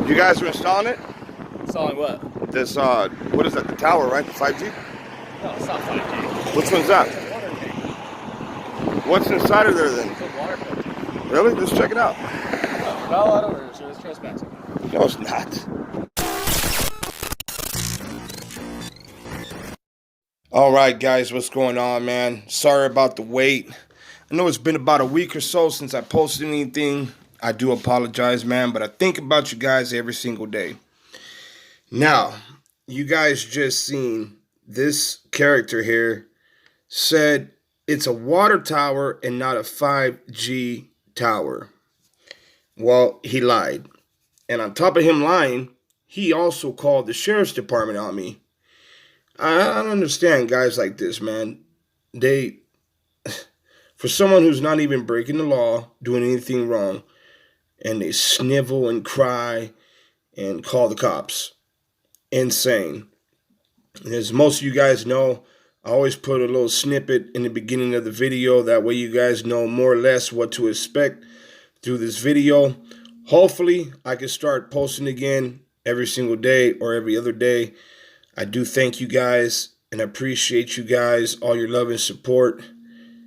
You guys are installing it? Installing what? This, what is that, the tower, right? The 5G? No, it's not 5G. Which one's that? It's a water tank. What's inside of there then? It's a water filter. Really? Let's check it out. No, not a lot of orders, so it's trespassing. No, it's not. All right, guys, what's going on, man? Sorry about the wait. I know it's been about a week or so since I posted anything. I do apologize, man, but I think about you guys every single day. Now, you guys just seen this character here said it's a water tower and not a 5G tower. Well, he lied. And on top of him lying, he also called the sheriff's department on me. I don't understand guys like this, man. For someone who's not even breaking the law, doing anything wrong, and they snivel and cry and call the cops. Insane. And as most of you guys know, I always put a little snippet in the beginning of the video. That way you guys know more or less what to expect through this video. Hopefully, I can start posting again every single day or every other day. I do thank you guys and appreciate you guys, all your love and support.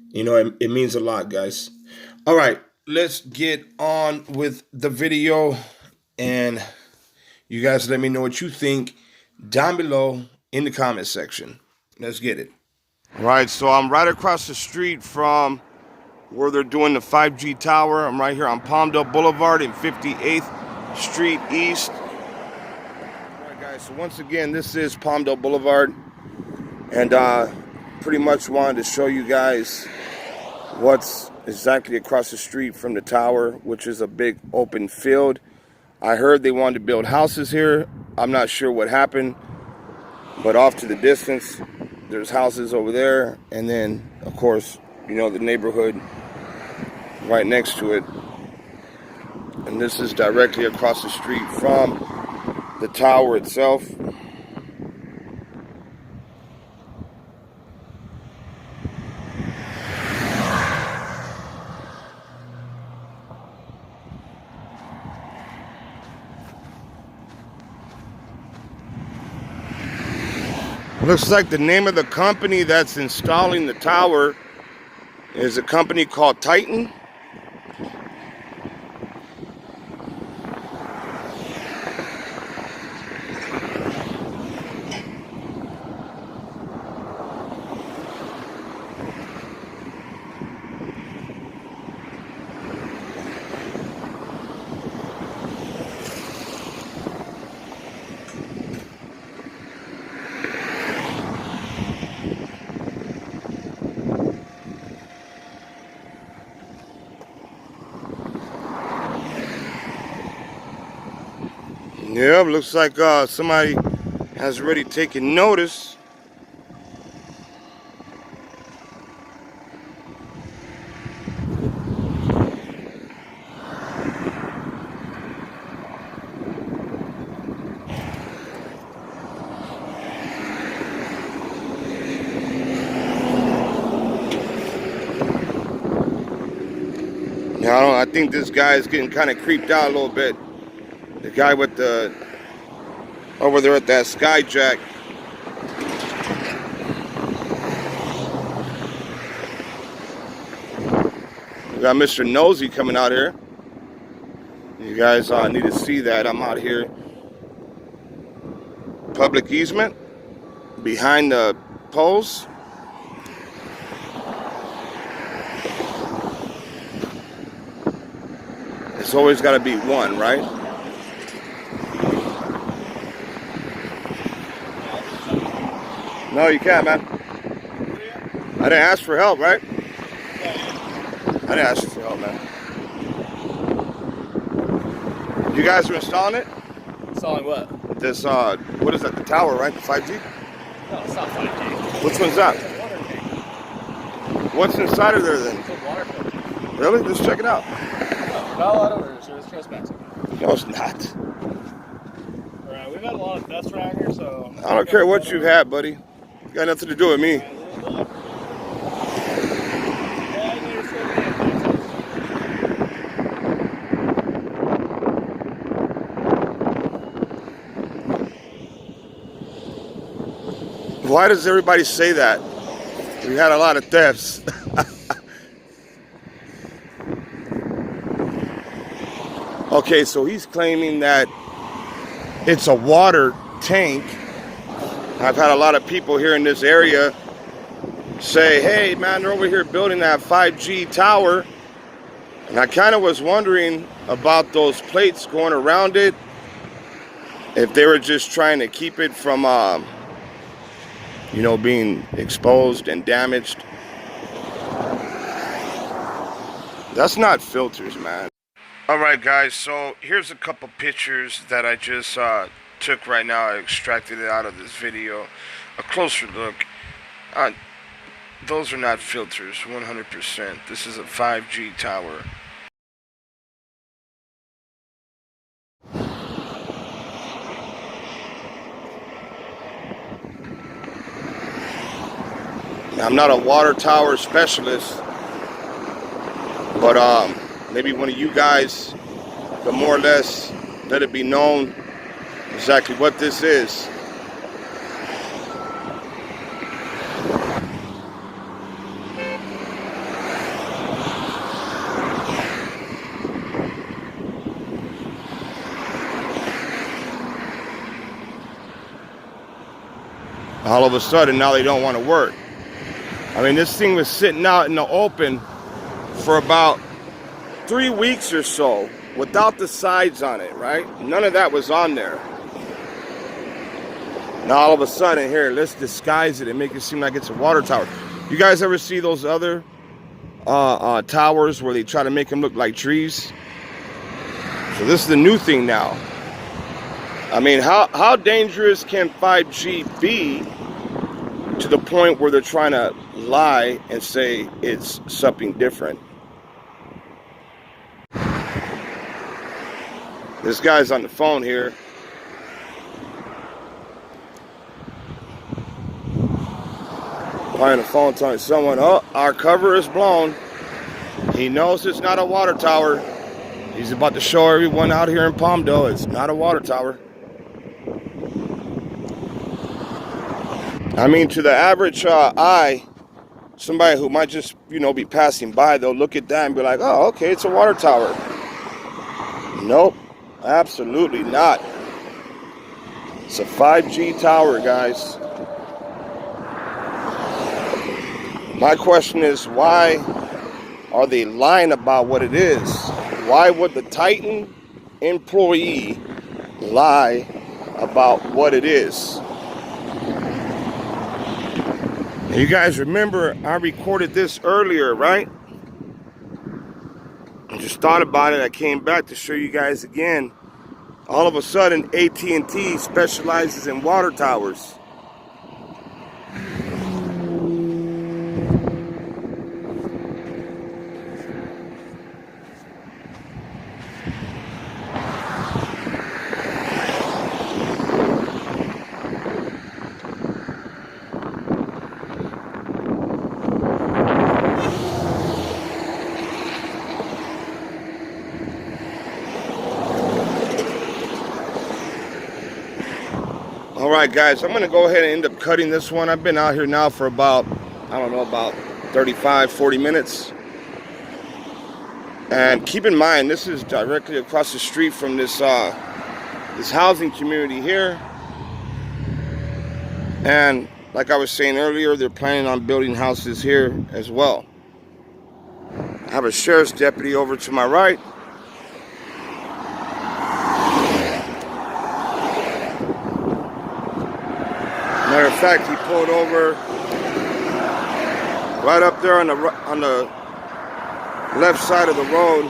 You know, it means a lot, guys. All right, let's get on with the video. And you guys let me know what you think down below in the comment section. Let's get it. All right, so I'm right across the street from where they're doing the 5G tower. I'm right here on Palmdale Boulevard and 58th Street East. All right, guys, so once again, this is Palmdale Boulevard. And pretty much wanted to show you guys what's exactly across the street from the tower, which is a big open field. I heard they wanted to build houses here. I'm not sure what happened, but off to the distance, there's houses over there. And then, of course, you know, the neighborhood right next to it. And this is directly across the street from the tower itself. Looks like the name of the company that's installing the tower is a company called Titan. Yeah, looks like somebody has already taken notice. Now, I think this guy is getting kind of creeped out a little bit. The guy with the, over there at that Skyjack. We got Mr. Nosy coming out here. You guys need to see that. I'm out here. Public easement behind the poles. It's always got to be one, right? No, you can't, man. I didn't ask for help, right? I didn't ask you for help, man. You guys are installing it? Installing what? This, what is that, the tower, right? The 5G? No, it's not 5G. Which one's that? It's a water tank. What's inside of there then? It's a water filter. Really? Let's check it out. No, not a lot of orders, so it's trespassing. No, it's not. Alright, we've had a lot of thefts around here, so... I don't care what you've had, buddy. Got nothing to do with me. Why does everybody say that? We had a lot of thefts. Okay, so he's claiming that it's a water tank. I've had a lot of people here in this area say, hey man, they're over here building that 5G tower. And I kind of was wondering about those plates going around it, if they were just trying to keep it from, you know, being exposed and damaged. That's not filters, man. All right, guys, so here's a couple pictures that I just took right now. I extracted it out of this video. A closer look. Those are not filters, 100%. This is a 5G tower. Now, I'm not a water tower specialist, but maybe one of you guys can more or less let it be known exactly what this is. All of a sudden, now they don't want to work. I mean, this thing was sitting out in the open for about 3 weeks or so without the sides on it, right? None of that was on there. Now all of a sudden, here, let's disguise it and make it seem like it's a water tower. You guys ever see those other towers where they try to make them look like trees? So this is the new thing now. I mean, how dangerous can 5G be to the point where they're trying to lie and say it's something different? This guy's on the phone here. On the phone telling someone, oh, our cover is blown. He knows it's not a water tower. He's about to show everyone out here in Palmdale it's not a water tower. I mean, to the average eye, somebody who might just, you know, be passing by, they'll look at that and be like, oh, okay, it's a water tower. Nope, absolutely not. It's a 5G tower, guys. My question is, why are they lying about what it is? Why would the Titan employee lie about what it is? You guys remember I recorded this earlier, right? I just thought about it. I came back to show you guys again. All of a sudden, AT&T specializes in water towers. Alright guys, I'm going to go ahead and end up cutting this one. I've been out here now for about, I don't know, about 35, 40 minutes. And keep in mind, this is directly across the street from this housing community here. And like I was saying earlier, they're planning on building houses here as well. I have a sheriff's deputy over to my right. Matter of fact, he pulled over right up there on the left side of the road.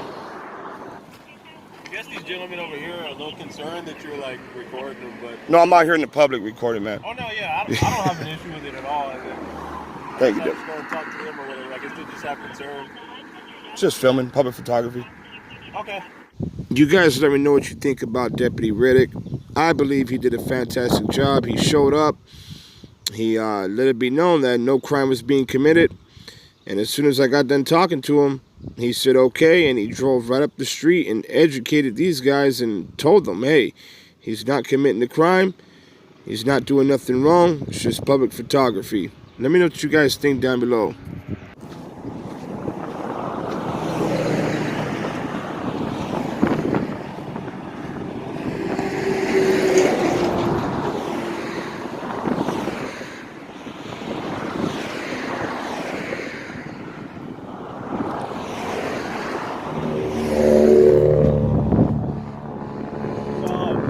I guess these gentlemen over here are a little concerned that you're like recording them, but No, I'm out here in the public recording, man. oh no, yeah, I don't have an issue with it at all. Thank you, I Dip. just go and talk to them or whatever. I guess they just have concern. Just filming, public photography. Okay. You guys let me know what you think about Deputy Riddick. I believe he did a fantastic job. He showed up. He let it be known that no crime was being committed. And as soon as I got done talking to him, he said okay, and he drove right up the street and educated these guys and told them, hey, he's not committing the crime. He's not doing nothing wrong. It's just public photography. Let me know what you guys think down below.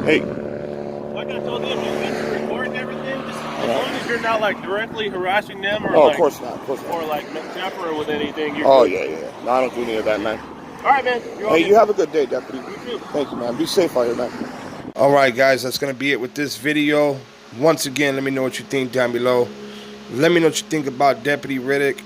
Hey. Like I told them, you record and everything, just as long as you're not like directly harassing them or Oh, like, of course not. Of course not. or like tamper with anything. You're Oh, good. yeah. No, I don't do any of that, man. All right, man. Hey, you have a good day, Deputy. You too. Thank you, man. Be safe out here, man. All right, guys, that's going to be it with this video. Once again, let me know what you think down below. Let me know what you think about Deputy Riddick.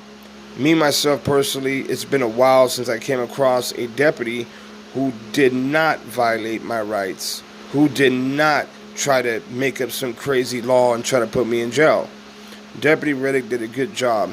Me, myself, personally, it's been a while since I came across a deputy who did not violate my rights, who did not try to make up some crazy law and try to put me in jail. Deputy Riddick did a good job.